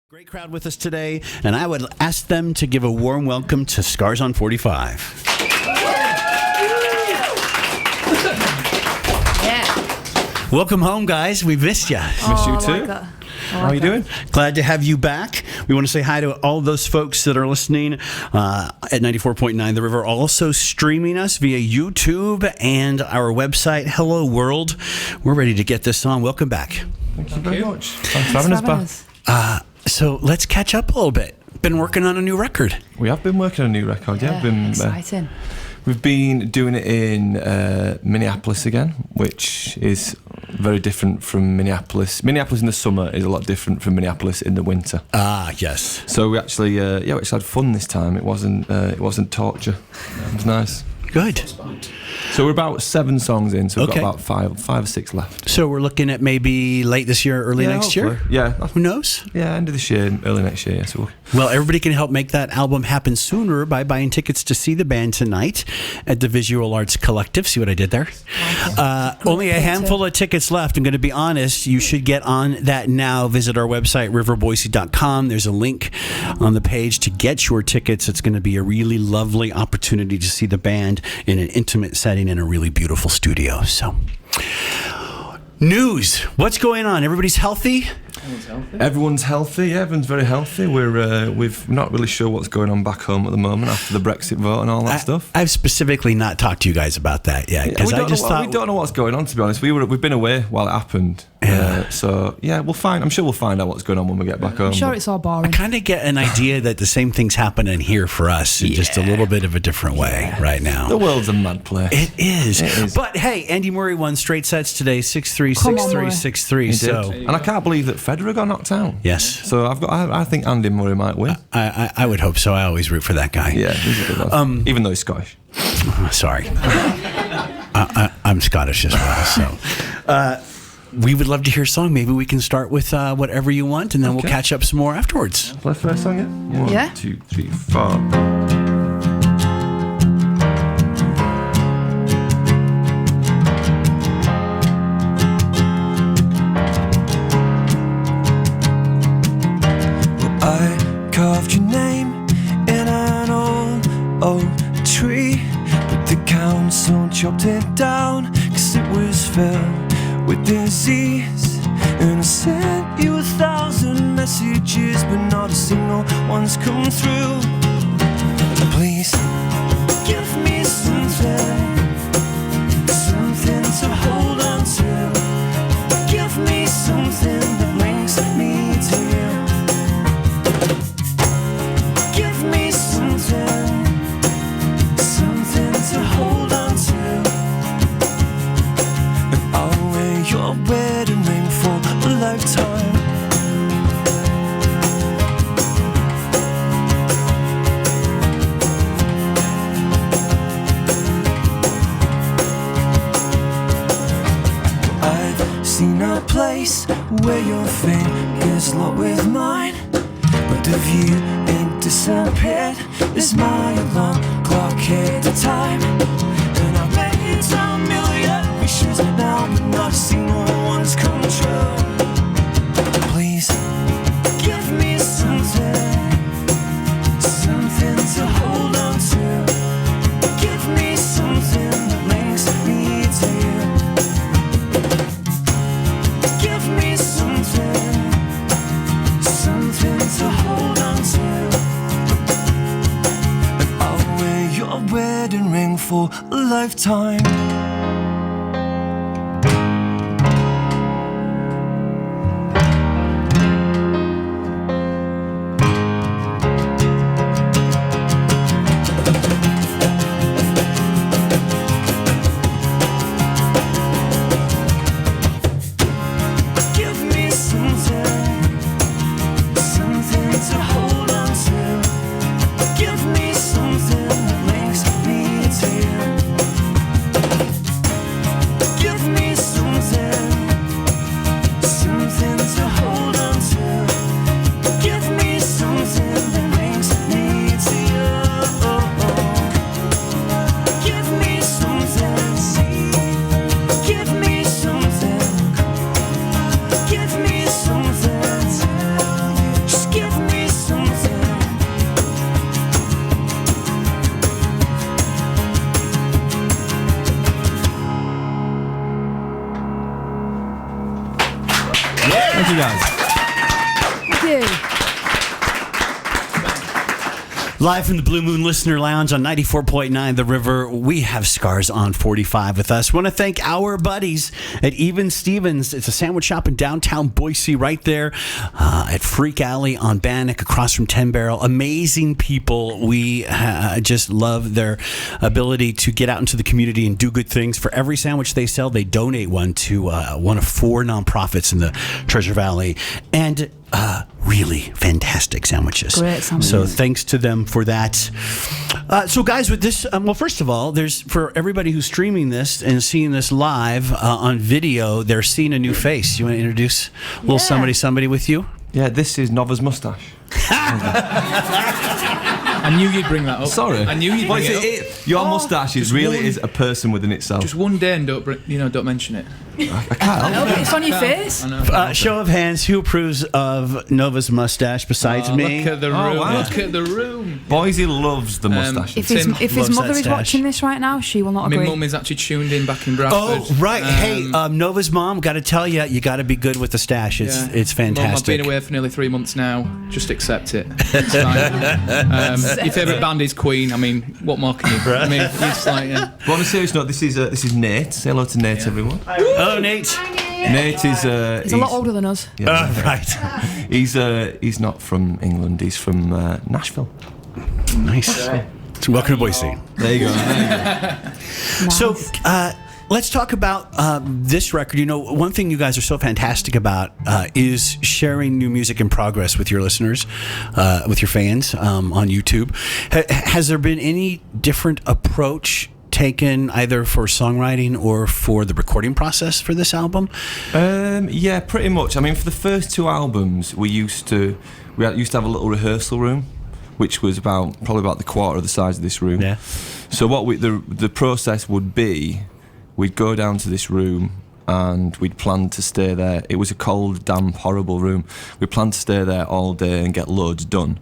Great crowd with us today, and I would ask them to give a warm welcome to Scars on 45. Yeah. Welcome home, guys. We missed you. Miss you too. How are you doing? Glad to have you back. We want to say hi to all those folks that are listening at 94.9 The River, also streaming us via YouTube and our website, Hello World. We're ready to get this on. Welcome back. Thank you very much. Thanks for having us back. So let's catch up a little bit. Been working on a new record. We have been working on a new record, yeah. Exciting. We've been doing it in Minneapolis again, which is very different from Minneapolis. Minneapolis in the summer is a lot different from Minneapolis in the winter. Ah, yes. So we actually, we actually had fun this time. It wasn't torture. It was nice. Good. So we're about 7 songs in, so we've Okay. got about five or six left. So we're looking at maybe late this year, early next year? Hopefully. Yeah. Who knows? Yeah, end of this year, early next year. Yeah, so Well, everybody can help make that album happen sooner by buying tickets to see the band tonight at the Visual Arts Collective. See what I did there? Only a handful of tickets left. I'm going to be honest. You should get on that now. Visit our website, riverboise.com. There's a link on the page to get your tickets. It's going to be a really lovely opportunity to see the band in an intimate setting in a really beautiful studio. So, news. What's going on? Everybody's healthy? everyone's healthy. Yeah, everyone's very healthy. We're not really sure what's going on back home at the moment after the Brexit vote and all that stuff. I've specifically not talked to you guys about that yet because we I just thought we don't know what's going on. To be honest, we've been away while it happened. So yeah, we'll find. I'm sure we'll find out what's going on when we get back home. I'm sure it's all I boring. kind of get an idea that the same thing's happening here for us in just a little bit of a different way right now. The world's a mad place. It is. It is. But hey, Andy Murray won straight sets today, 6-3, Come on, 6-3, Murray. 6-3. He So did. And I can't believe that Federer got knocked out. yes, So I think Andy Murray might win. I would hope so. I always root for that guy. Yeah, he's a good one. Even though he's Scottish. Sorry. I'm Scottish as well, so we would love to hear a song. Maybe we can start with whatever you want, and then we'll Okay. catch up some more afterwards. Play the first song, yeah? 1, Yeah. 2, 3, 4. I carved your name in an old tree, but the council chopped it down 'cause it was filled with disease. And I sent you 1,000 messages, but not a single one's come through. Please give me something to hold on to. Give me something that links me to you. Give me something to hold on to. And I'll wear your wedding ring for a lifetime. I've seen a place where your fingers lock with mine, but the view ain't disappeared. Is my alarm clock hit the time? And I've made a million wishes now, but not a single one's come true. Please give me something to hold on to. Give me something that links me to you. Give me something to hold on to. And I'll wear your wedding ring for a lifetime. Give me something to hold on to. Give me something that links me to you. Live from the Blue Moon Listener Lounge on 94.9 The River, we have Scars on 45 with us. Want to thank our buddies at Even Stevens. It's a sandwich shop in downtown Boise, right there at Freak Alley on Bannock, across from 10 Barrel. Amazing people. We just love their ability to get out into the community and do good things. For every sandwich they sell, they donate one to one of 4 nonprofits in the Treasure Valley. And really fantastic sandwiches. Great sandwiches. So thanks to them for that. So guys, with this, well, first of all, there's, for everybody who's streaming this and seeing this live on video, they're seeing a new face. You want to introduce a little somebody with you? Yeah, this is Nova's mustache. I knew you'd bring that up. Sorry. I knew you'd What bring is it up. Your mustache is just really one- is a person within itself. Just one day and don't mention it. I can't. No, but it's on your face. I know. Show of hands, who approves of Nova's mustache besides me? Look at the room. Oh, wow. Look at the room. Boise loves the mustache. If Tim his loves mother that is stash. watching this right now, she will not My agree. mum is actually tuned in back in Bradford. Oh, right. Hey, Nova's mom, got to tell you, you got to be good with the stash. It's Yeah. it's Mum, I've fantastic. been away for nearly 3 months now. Just accept it. It's fine. Your favourite band is Queen. I mean, what more can you? I mean, it's like, yeah. Well, on a serious note, this is Nate. Say hello to Nate, everyone. Hello, Nate. Nate is He's a lot older than us. Right. He's not from England. He's from Nashville. Nice. So welcome to Boise. There you go. Nice. So, let's talk about this record. You know, one thing you guys are so fantastic about is sharing new music in progress with your listeners, with your fans on YouTube. Has there been any different approach taken either for songwriting or for the recording process for this album? Yeah, pretty much. I mean, for the first 2 albums, we used to have a little rehearsal room, which was probably about the quarter of the size of this room. Yeah. So what the process would be, we'd go down to this room and we'd plan to stay there. It was a cold, damp, horrible room. We planned to stay there all day and get loads done.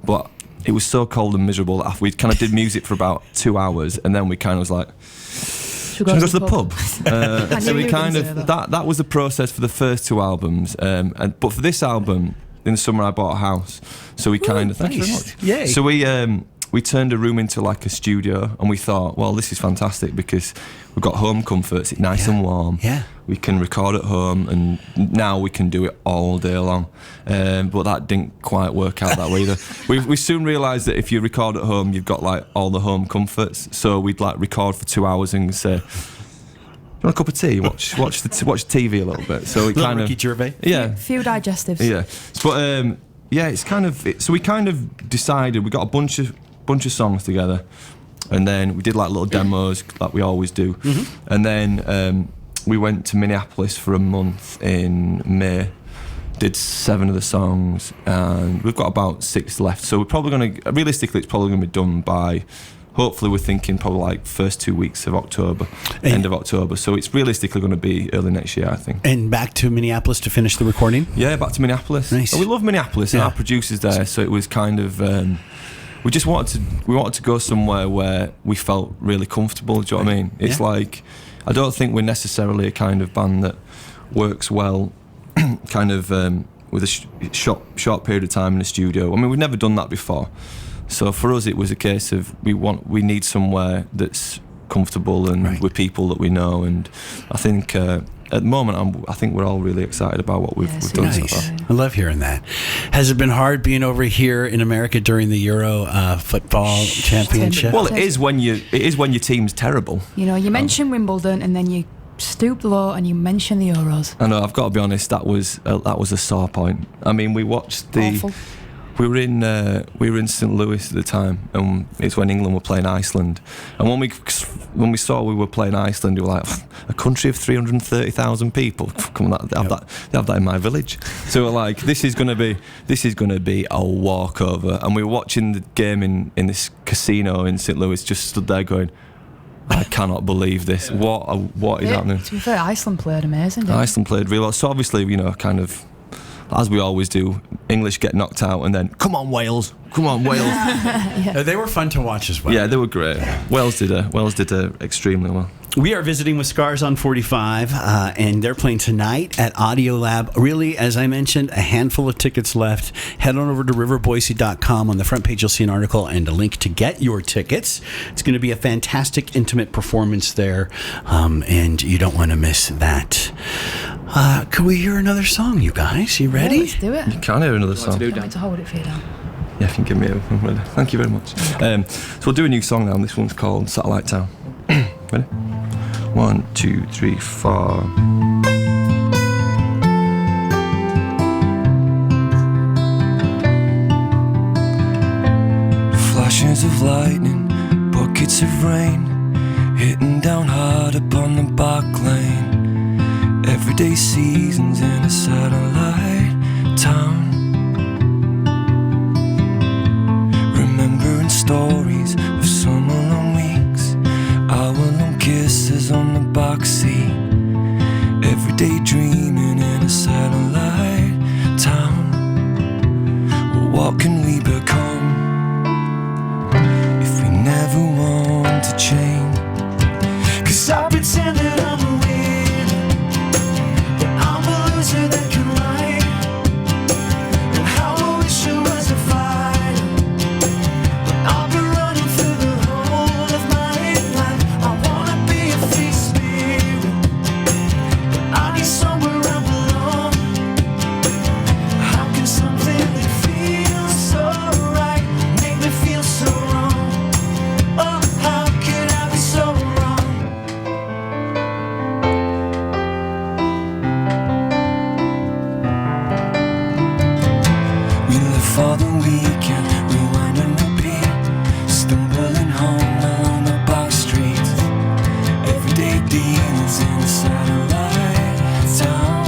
But it was so cold and miserable that we kind of did music for about 2 hours, and then we kind of was like, Should should we go to the pub? I So knew we you were kind gonna of say that was the process for the first 2 albums. But for this album, in the summer I bought a house, so we kind of thank you very nice. much. Yay. So we turned a room into like a studio, and we thought, well, this is fantastic because we've got home comforts. It's nice and warm. Yeah. We can record at home, and now we can do it all day long. But that didn't quite work out that way either. We soon realised that if you record at home, you've got like all the home comforts. So we'd like record for 2 hours and say, "You want a cup of tea? Watch TV a little bit." So we Little kind of Ricky Gervais. yeah. Few digestives. Yeah, but yeah, it's kind of so we kind of decided we got a bunch of songs together, and then we did like little demos like we always do, and then we went to Minneapolis for a month in May. Did 7 of the songs, and we've got about 6 left. So we're probably realistically, it's probably gonna be done by. Hopefully, we're thinking probably like first 2 weeks of October, end of October. So it's realistically going to be early next year, I think. And back to Minneapolis to finish the recording? Yeah, back to Minneapolis. Nice. We love Minneapolis, and Yeah. our producer's there, so it was kind of we just wanted to go somewhere where we felt really comfortable. Do you know what I mean? It's Yeah. like I don't think we're necessarily a kind of band that works well, kind of with a short period of time in the studio. I mean, we've never done that before, so for us it was a case of we need somewhere that's comfortable and Right. with people that we know, and I think. At the moment, I think we're all really excited about what we've done so Nice. far. I love hearing that. Has it been hard being over here in America during the Euro football championship? Well, it is when your team's terrible. You know, you mention Wimbledon and then you stoop low and you mention the Euros. I know. I've got to be honest. That was a sore point. I mean, we watched Awful. we were in St. Louis at the time, and it's when England were playing Iceland. And when we saw we were playing Iceland, we were like, a country of 330,000 people. Come on, they have that in my village. So we're like, this is gonna be a walkover. And we were watching the game in this casino in St. Louis, just stood there going, I cannot believe this. What is happening? To be fair, Iceland played amazing. Didn't Iceland played really well. So obviously, kind of as we always do, English get knocked out, and then come on Wales, come on Wales. They were fun to watch as well. Yeah, they were great. Wales did extremely well. We are visiting with Scars on 45, and they're playing tonight at Audio Lab. Really, as I mentioned, a handful of tickets left. Head on over to riverboise.com. On the front page, you'll see an article and a link to get your tickets. It's going to be a fantastic, intimate performance there, and you don't want to miss that. Could we hear another song, you guys? You ready? Yeah, let's do it. You can't hear another song. Do you want me to hold it for you, Dan? Yeah, if you can give me a ready. Thank you very much. So we'll do a new song now, and this one's called Satellite Town. Ready? 1, 2, 3, 4. Flashes of lightning, buckets of rain, hitting down hard upon the back lane. Everyday seasons in a satellite town. Remembering stories of summer long weeks, hour-long kisses on the backseat. Everyday dreaming in a satellite town. Well, what can we become if we never want to change? 'Cause I pretend that I'm a winner, but I'm a loser that can lie. And how I wish I was a fighter, but I've been running through the whole of my life. I wanna be a free spirit, but I need somewhere I belong. How can something that feels so right make me feel so wrong? Oh, how could I be so wrong? We live for the weekend, rewind and repeat, stumbling home along the back streets. Everyday demons in a satellite town.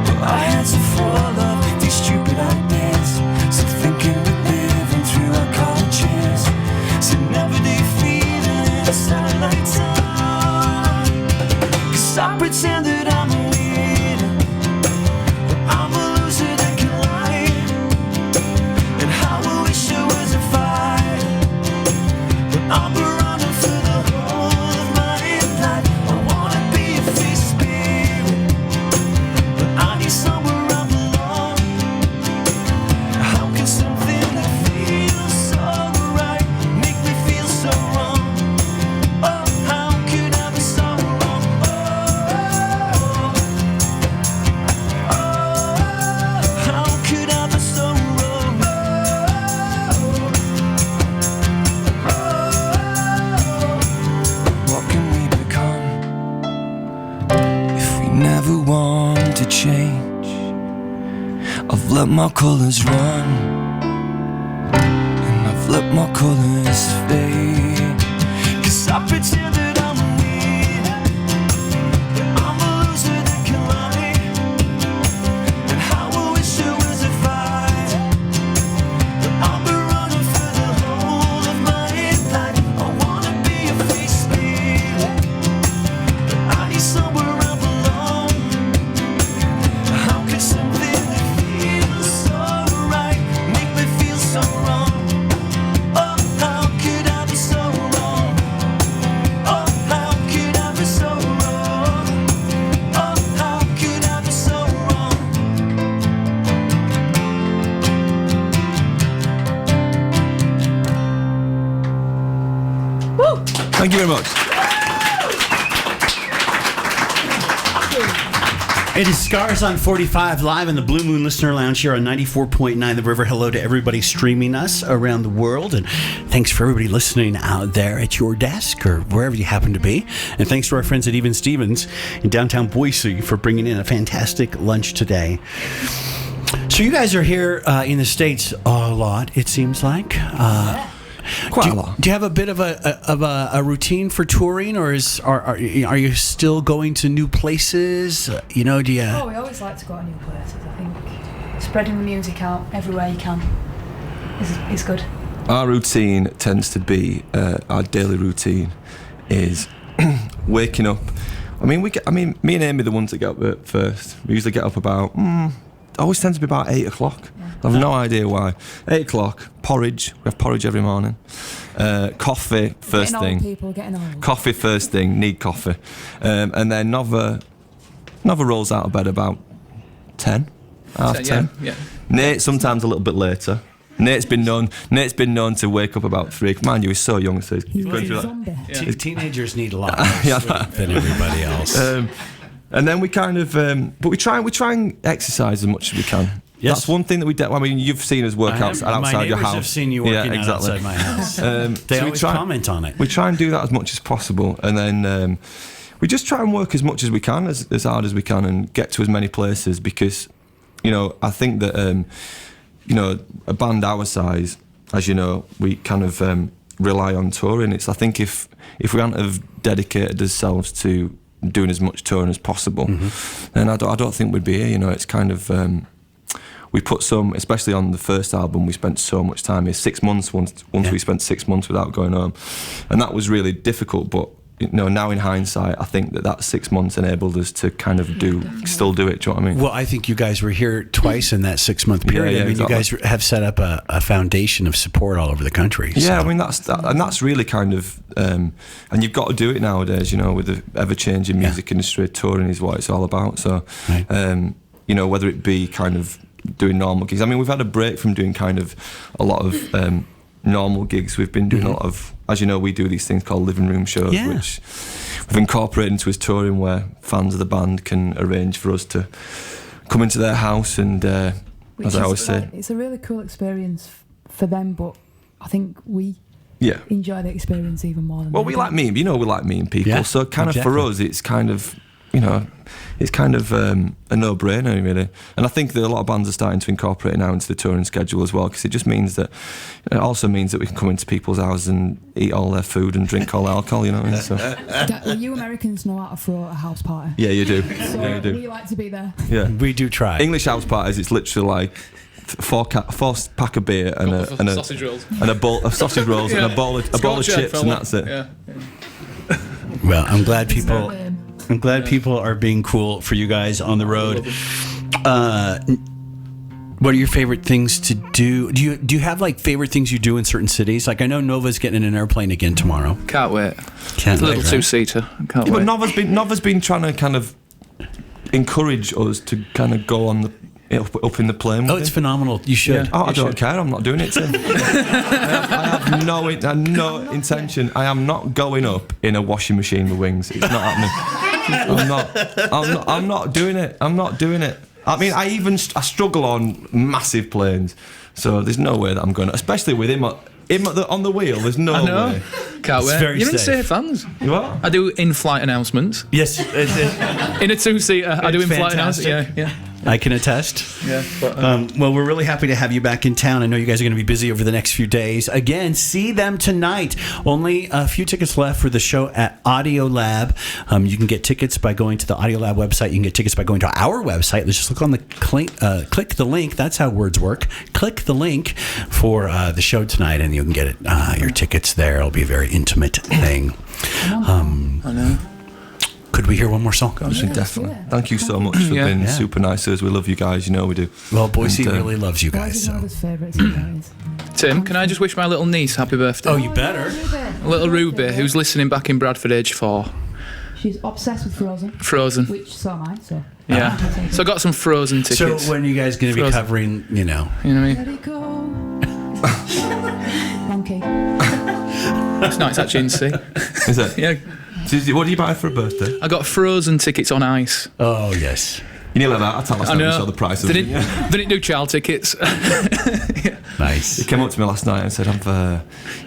Well, our hands are full of these stupid ideas, so thinking we're living through our cultures. So never they feeling in a satellite town. 'Cause I pretend that I'm a winner, but I'm a loser that can lie. And how I wish I was a fighter, but I've been running through the whole of my life. I wanna be a free spirit, but I need somewhere I belong. How can something that feels so right make me feel so wrong? Oh, how could I be so wrong? How could I be so wrong? What can we become if we never want to change? I've let my colors run, and I've let my colors fade. 'Cause I pretend that I'm a winner, but I'm a loser that can lie. And how I wish I was a fighter, but I've been running through the whole of my life. I wanna be a free spirit, but I need somewhere I belong. How can something that feels so right make me feel so wrong? Oh, how could I be so wrong? Oh, how could I be so wrong? Oh, how could I be so wrong? Thank you very much. It is Scars on 45 live in the Blue Moon Listener Lounge here on 94.9 The River. Hello to everybody streaming us around the world, and thanks for everybody listening out there at your desk or wherever you happen to be. And thanks to our friends at Even Stevens in downtown Boise for bringing in a fantastic lunch today. So you guys are here in the States a lot, it seems like. Quite a lot. Do you have a bit of a routine for touring, or are you still going to new places? You know, do you? Oh, we always like to go to new places. I think spreading the music out everywhere you can is good. Our routine tends to be, our daily routine is waking up I mean, me and Amy are the ones that get up at first. We usually get up about. Always tends to be about 8 o'clock. I have no idea why. 8 o'clock, porridge. We have porridge every morning. Coffee first Getting thing. old, people, getting old. Coffee first thing. Need coffee. And then Nova rolls out of bed about 10, half 10. Yeah. Nate sometimes a little bit later. Nate's been known to wake up about 3. Mind you, he's so young, so he's going He's through a that. zombie. Teenagers need a lot more sleep than everybody else. And then we kind of, but we try and exercise as much as we can. Yes. That's one thing that we do. I mean, you've seen us work outside my your neighbors house. have seen you working out exactly. outside my house. They so we always try- comment on it. We try and do that as much as possible, and then we just try and work as much as we can, as hard as we can, and get to as many places because, I think that, a band our size, as you know, we kind of rely on touring. I think if we hadn't have dedicated ourselves to doing as much touring as possible, then I don't think we'd be here. It's kind of we put some, especially on the first album, we spent so much time here. 6 months once we spent 6 months without going home, and that was really difficult. But now in hindsight, I think that 6 months enabled us to kind of still do it. Do you know what I mean? Well, I think you guys were here twice in that 6 month period. Yeah, I mean, exactly. you guys have set up a foundation of support all over the country. Yeah, so. I mean that's really kind of, and you've got to do it nowadays. With the ever-changing music industry, touring is what it's all about. So, Right. whether it be kind of doing normal gigs. I mean, we've had a break from doing kind of a lot of normal gigs. We've been doing a lot of, as you know, we do these things called living room shows, Yeah. which we've incorporated into his touring, where fans of the band can arrange for us to come into their house and, as I always say, It's a really cool experience for them, but I think we yeah. enjoy the experience even more than Well, they we do. like meeting, we like meeting people. Yeah, so kind of for exactly. us, it's kind of, it's kind of a no-brainer, really. And I think that a lot of bands are starting to incorporate it now into the touring schedule as well, because it just means that, it also means that we can come into people's houses and eat all their food and drink all their alcohol, So, Well, you Americans know how to throw a house party. yeah, you do. So Yeah, you do. we like to be there. Yeah. We do try. English house parties, it's literally like four pack of beer and a sausage rolls. and a bowl of sausage rolls and a bowl of Scotch egg chips, for and one. that's it. Yeah. Well, I'm glad people. lame. I'm glad people are being cool for you guys on the road. What are your favorite things to do? Do you have like favorite things you do in certain cities? Like I know Nova's getting in an airplane again tomorrow. Can't wait. Can't It's a little wait, right? two-seater. Can't Yeah, wait. but Nova's been trying to kind of encourage us to kind of go on the up in the plane. Oh, with it's him. phenomenal. You should. Oh, I You don't should. care. I'm not doing it, Tim. I have no intention. I am not going up in a washing machine with wings. It's not happening. I'm not doing it. I'm not doing it. I mean, I struggle on massive planes, so there's no way that I'm going to, especially with him on the wheel. There's no I know. way. Can't wait. very You're in safe. safe hands. You are? I do in-flight announcements. Yes, In a two-seater, I do It's in-flight fantastic. announcements. Yeah. I can attest. Yeah. But, Well, we're really happy to have you back in town. I know you guys are going to be busy over the next few days. Again, see them tonight. Only a few tickets left for the show at Audio Lab. You can get tickets by going to the Audio Lab website. You can get tickets by going to our website. Let's just look on the click the link. That's how words work. Click the link for the show tonight, and you can get your tickets there. It'll be a very intimate thing. I know. Could we hear one more song? Definitely. yeah. Thank you so much for Yeah. being Yeah. super nice to us. We love you guys. You know we do. Well, Boise And, really loves you Boys guys. is So. one of his favourites, you guys. Tim, can I just wish my little niece happy birthday? Oh, you better. Little Ruby, who's listening back in Bradford, age 4. She's obsessed with Frozen, Frozen. which so am I, so. Yeah. So I got some Frozen So tickets. when are you guys going to be Frozen. covering, You know what I mean? Let it go. Monkey. It's not, it's actually in C. Is it? Yeah. What do you buy for a birthday? I got Frozen tickets on ice. Oh, yes. You nearly like that. I tell last I night we know. saw the price of They it. didn't do child tickets. Nice. He came up to me last night and said,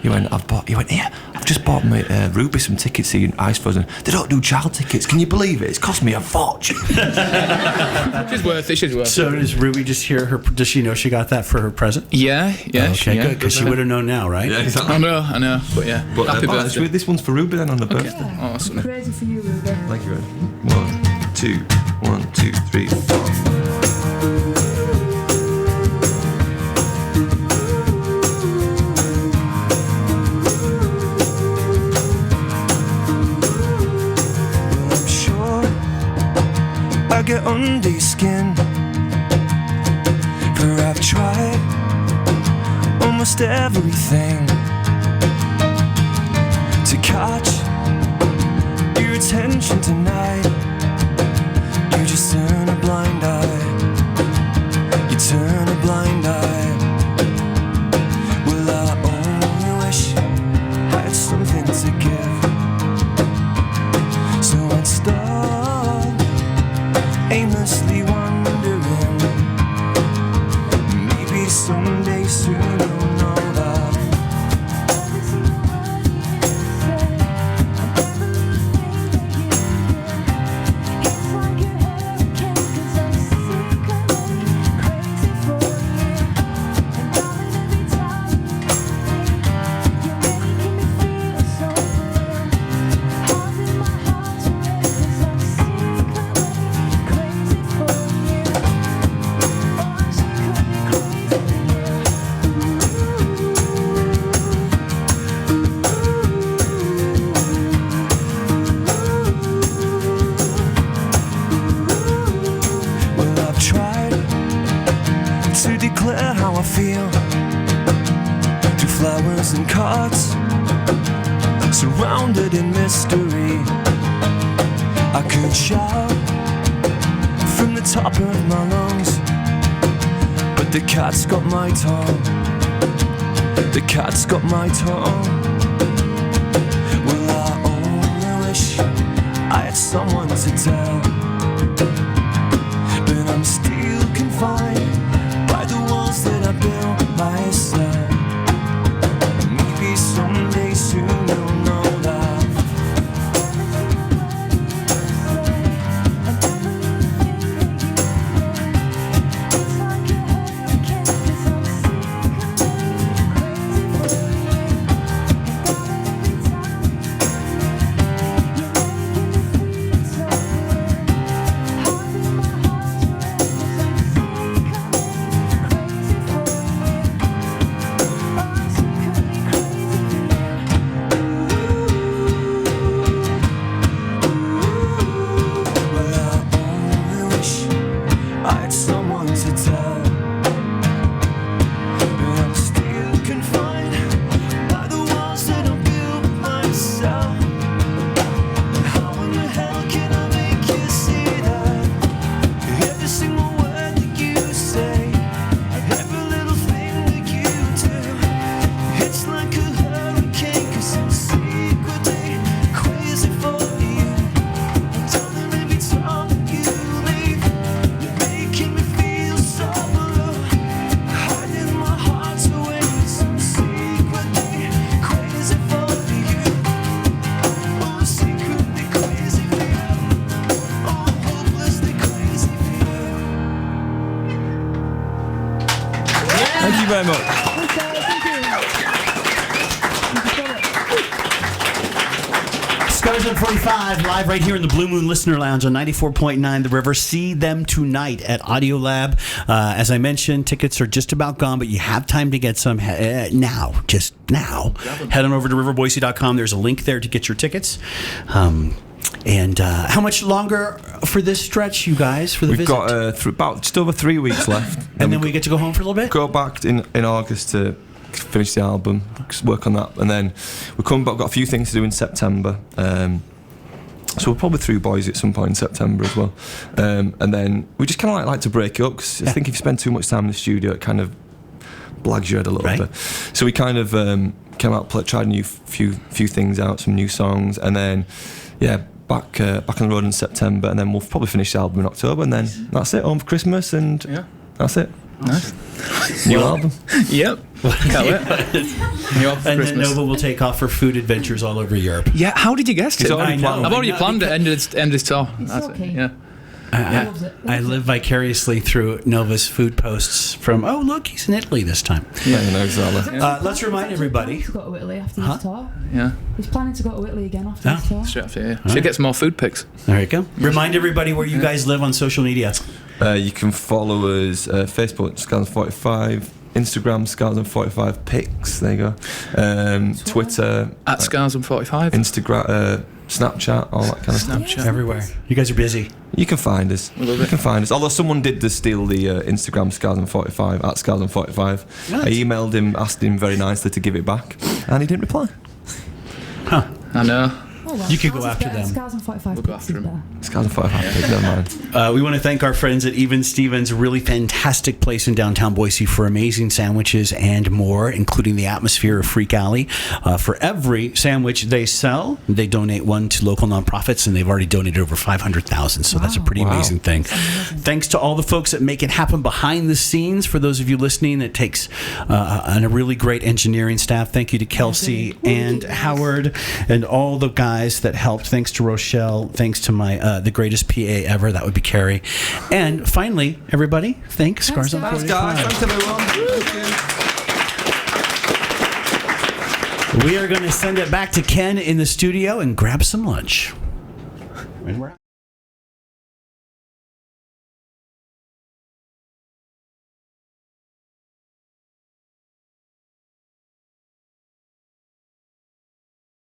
he went, yeah, I've just bought my Ruby some tickets to Ice Frozen. They don't do child tickets. Can you believe it? It's cost me a fortune. She's worth it. She's worth it. So does Ruby just hear her? Does she know she got that for her present? Yeah. Okay, good, because she would have known now, right? Yeah, exactly. I know. But yeah. But, happy oh, birthday. this one's for Ruby then on the birthday. Awesome. Crazy for you, Ruby. Thank you, Ed. 1, 2, 3, 4. I'm sure tried almost everything to catch your attention tonight. You just turn a blind eye. You turn a blind eye. Well, I only wish I had something to give, so I'd stop aimlessly wandering. Maybe someday soon you'll know that. To declare how I feel through flowers and cards, surrounded in mystery. I could shout from the top of my lungs, but the cat's got my tongue. The cat's got my tongue. Well, I only wish I had someone to tell, but I'm still confined by the walls that I built myself. Maybe someday soon you'll know that. I had someone to tell, but I'm still confined by the walls that I built myself. How in the hell can I make you see that? Every single word that you say, every little thing that you do, it's like a hurricane, 'cause I'm secretly crazy for you. Darling, every time you leave, making me feel so blue, hiding my heart away, 'cause I'm secretly crazy for you. Oh, secretly crazy for you. Oh, hopelessly crazy for you. Thank you very much. Scars on 45, live right here in the Blue Moon Listener Lounge on 94.9 The River. See them tonight at Audio Lab. As I mentioned, tickets are just about gone, but you have time to get some now. Just now. Head on over to riverboise.com. There's a link there to get your tickets. And how much longer for this stretch, you guys, for the We've visit? got about just over 3 weeks left. and then we get to go home for a little bit? Go back in August to finish the album, work on that, and then we come back. We've got a few things to do in September. So we're probably through Boise at some point in September as well. And then we just kind of like to break it up, because I think if you spend too much time in the studio, it kind of blags your head a little bit. So we kind of came out, tried a few things out, some new songs, and then back on the road in September, and then we'll probably finish the album in October, and then that's it, home for Christmas, and that's it. Nice. New album. Yep. Can't wait. New album for And then Christmas. Nova will take off for food adventures all over Europe. Yeah, how did you guess it? already I know. planned. I've already planned it. End of this tour. It's That's so it. keen. Yeah. He loves it. I live vicariously through Nova's food posts from, oh, look, he's in Italy this time. Yeah, you know, exactly. Let's remind everybody. He's got to Italy after this tour. Yeah. He's planning to go to Italy again after this tour. Straight after, yeah. Should get some more food pics. There you go. Remind everybody where you guys live on social media. You can follow us Facebook, Scars45, Instagram, Scars45 Pics. There you go. Twitter, At Scars and 45. Instagram, Snapchat, all that kind of stuff. Snapchat. Everywhere. You guys are busy. You can find us. love You it. can find us. Although someone did steal the Instagram Scars45 at Scars45. I emailed him, asked him very nicely to give it back, and he didn't reply. I know. Oh, well, You could go Scars is after better. them. Scars and 45 We'll go Pigs after is him. better. Scars45, never mind. We want to thank our friends at Even Stevens, a really fantastic place in downtown Boise for amazing sandwiches and more, including the atmosphere of Freak Alley. For every sandwich they sell, they donate one to local nonprofits, and they've already donated over 500,000. So that's a pretty amazing thing. Thanks to all the folks that make it happen behind the scenes. For those of you listening, it takes a really great engineering staff. Thank you to Kelsey and Howard and all the guys that helped. Thanks to Rochelle. Thanks to my the greatest PA ever. That would be Carrie. And finally, everybody, thanks Scars on guys. 45. Thanks, everyone. We are going to send it back to Ken in the studio and grab some lunch. And we're out.